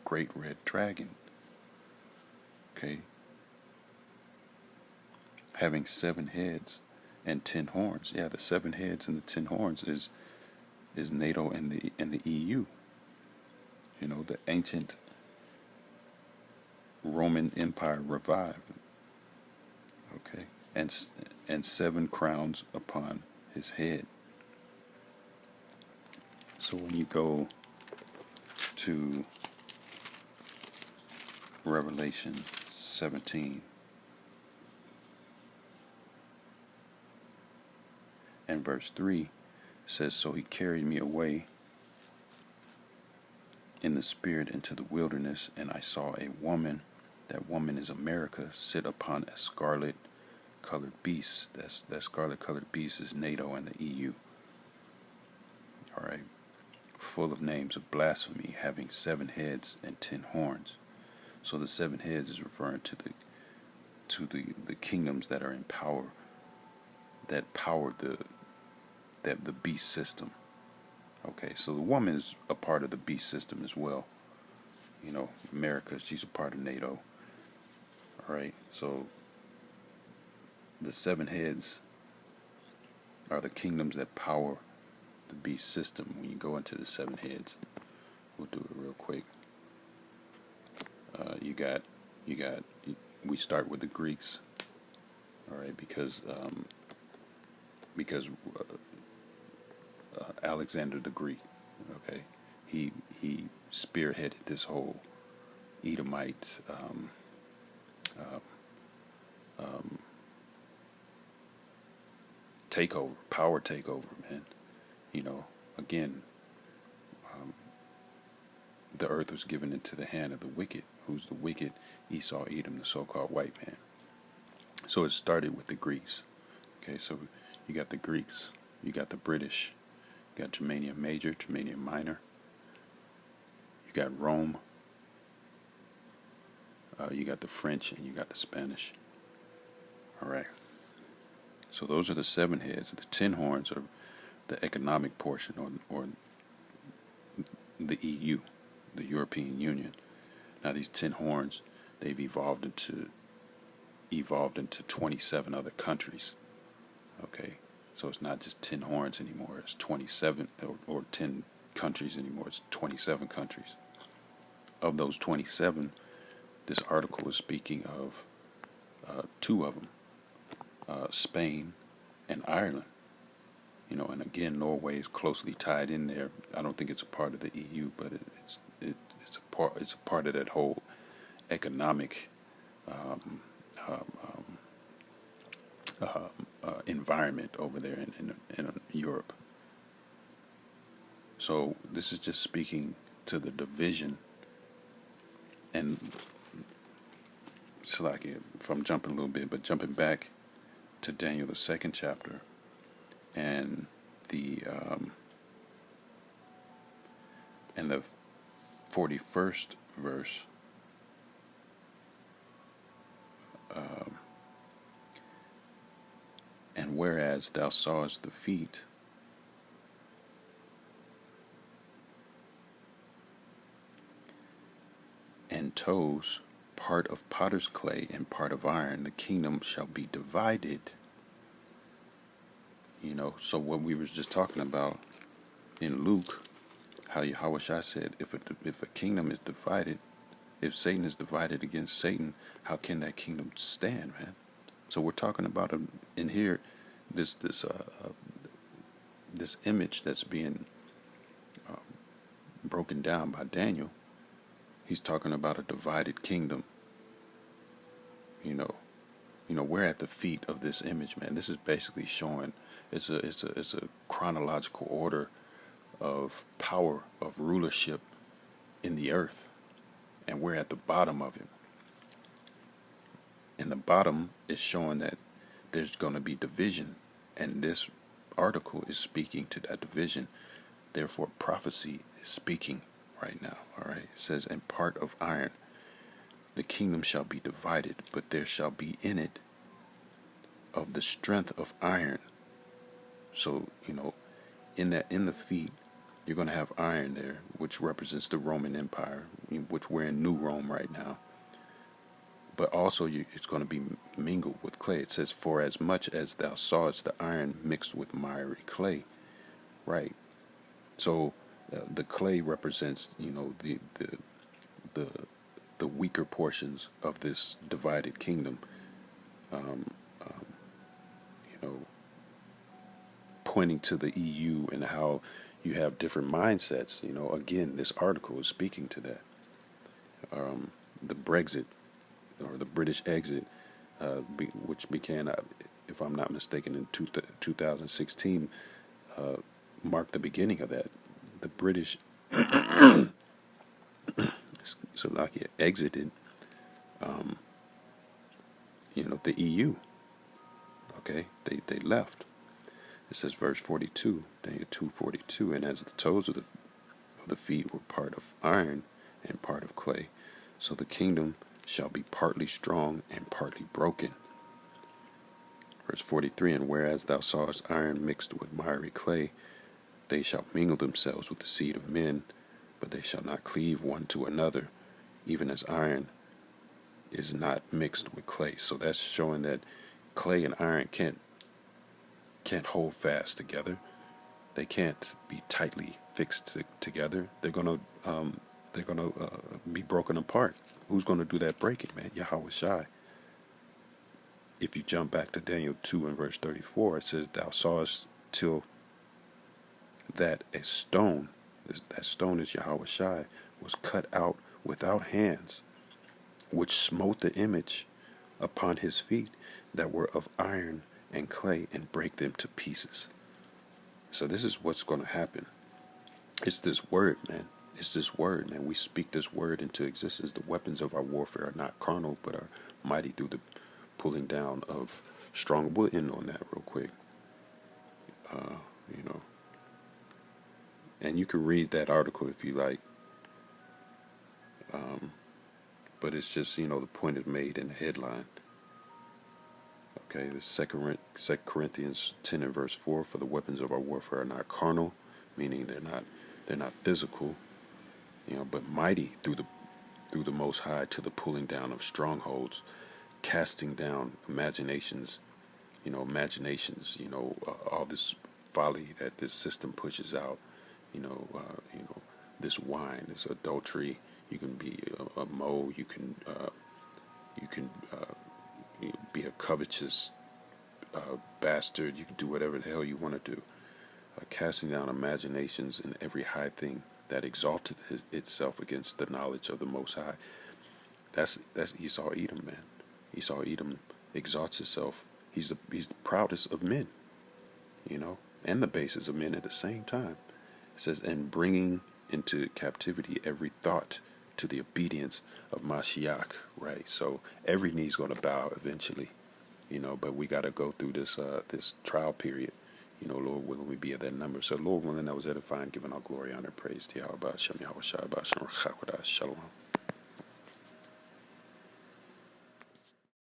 great red dragon. Okay. Having 7 heads and 10 horns. Yeah, the 7 heads and the 10 horns is NATO and the EU. You know, the ancient Roman Empire revived. Okay, and 7 crowns upon his head. So when you go to Revelation 17 and verse 3, it says, "So he carried me away in the spirit into the wilderness, and I saw a woman, that woman is America, sit upon a scarlet colored beast." That scarlet colored beast is NATO and the EU. All right. Full of names of blasphemy, having 7 heads and 10 horns. So the 7 heads is referring to the kingdoms that are in power, that power the beast system. Okay, so the woman is a part of the beast system as well. You know, America, she's a part of NATO. All right, so the 7 heads are the kingdoms that power the beast system. When you go into the 7 heads, we'll do it real quick. We start with the Greeks. All right, because Alexander the Greek, okay, he spearheaded this whole Edomite power takeover, man. You know, again, the earth was given into the hand of the wicked. Who's the wicked? Esau, Edom, the so-called white man. So it started with the Greeks. Okay, so you got the Greeks, you got the British, you got Germania Major, Germania Minor, you got Rome, you got the French, and you got the Spanish. All right. So those are the 7 heads. The 10 horns are the economic portion, or the EU, the European Union. Now these 10 horns, they've evolved into 27 other countries. Okay, so it's not just 10 horns anymore. It's 27 or 10 countries anymore. It's 27 countries. Of those 27, this article is speaking of 2 of them, Spain and Ireland. You know, and again, Norway is closely tied in there. I don't think it's a part of the EU, but it's a part of that whole economic environment over there in Europe. So this is just speaking to the division. And Salakia, if I'm jumping a little bit, but jumping back to Daniel, the 2nd chapter, and the 41st verse. And whereas thou sawest the feet and toes, part of potter's clay and part of iron, the kingdom shall be divided. You know, so what we was just talking about in Luke, how Yahushua said, if a kingdom is divided, if Satan is divided against Satan, how can that kingdom stand, man? So we're talking about in here this image that's being broken down by Daniel. He's talking about a divided kingdom. You know, we're at the feet of this image, man. This is basically showing it's a chronological order of power, of rulership in the earth, and we're at the bottom of it. And the bottom is showing that there's going to be division, and this article is speaking to that division. Therefore, prophecy is speaking right now. All right, it says, "And part of iron, the kingdom shall be divided, but there shall be in it of the strength of iron." So, you know, in the feet You're going to have iron there, which represents the Roman Empire, which we're in New Rome right now. But also, it's going to be mingled with clay. It says, "For as much as thou sawest the iron mixed with miry clay," right? So the clay represents, the the weaker portions of this divided kingdom. Um, um, you know, Pointing to the EU and how you have different mindsets. Again, this article is speaking to that. The Brexit, or the British exit, which began, if I'm not mistaken, in 2016, marked the beginning of that. The British, Slovakia, exited, um, the EU. Okay, they left. It says, verse 42, Daniel 2:42, and as the toes of the feet were part of iron and part of clay, so the kingdom shall be partly strong and partly broken. Verse 43, and whereas thou sawest iron mixed with miry clay, they shall mingle themselves with the seed of men, but they shall not cleave one to another, even as iron is not mixed with clay. So that's showing that clay and iron can't hold fast together. They can't be tightly fixed together. They're gonna be broken apart. Who's gonna do that breaking, man? Yahweh Shai. If you jump back to Daniel 2 and verse 34, it says, "Thou sawest till that a stone, that stone is Yahweh Shai, was cut out without hands, which smote the image upon his feet that were of iron and clay, and break them to pieces." So this is what's going to happen. It's this word, man. It's this word, man. We speak this word into existence. The weapons of our warfare are not carnal, but are mighty through the pulling down of strong. We'll end on that real quick. Uh, you know, and you can read that article if you like. But it's just, the point is made in the headline. Okay, the Second Corinthians 10 and verse 4, for the weapons of our warfare are not carnal, meaning they're not physical, but mighty through the Most High to the pulling down of strongholds, casting down imaginations, all this folly that this system pushes out, this wine, this adultery. You can be a mole. You can be a covetous bastard. You can do whatever the hell you want to do. Casting down imaginations and every high thing that exalteth itself against the knowledge of the Most High. That's Esau Edom, man. Esau Edom exalts himself. He's the proudest of men, and the basest of men at the same time. It says, and bringing into captivity every thought to the obedience of Mashiach, right? So every knee's going to bow eventually, but we got to go through this trial period. Lord willing, we be at that number. So Lord willing, that was edifying, giving all glory, honor, praise to Yahweh, Shem Yahweh Shai, Shalom.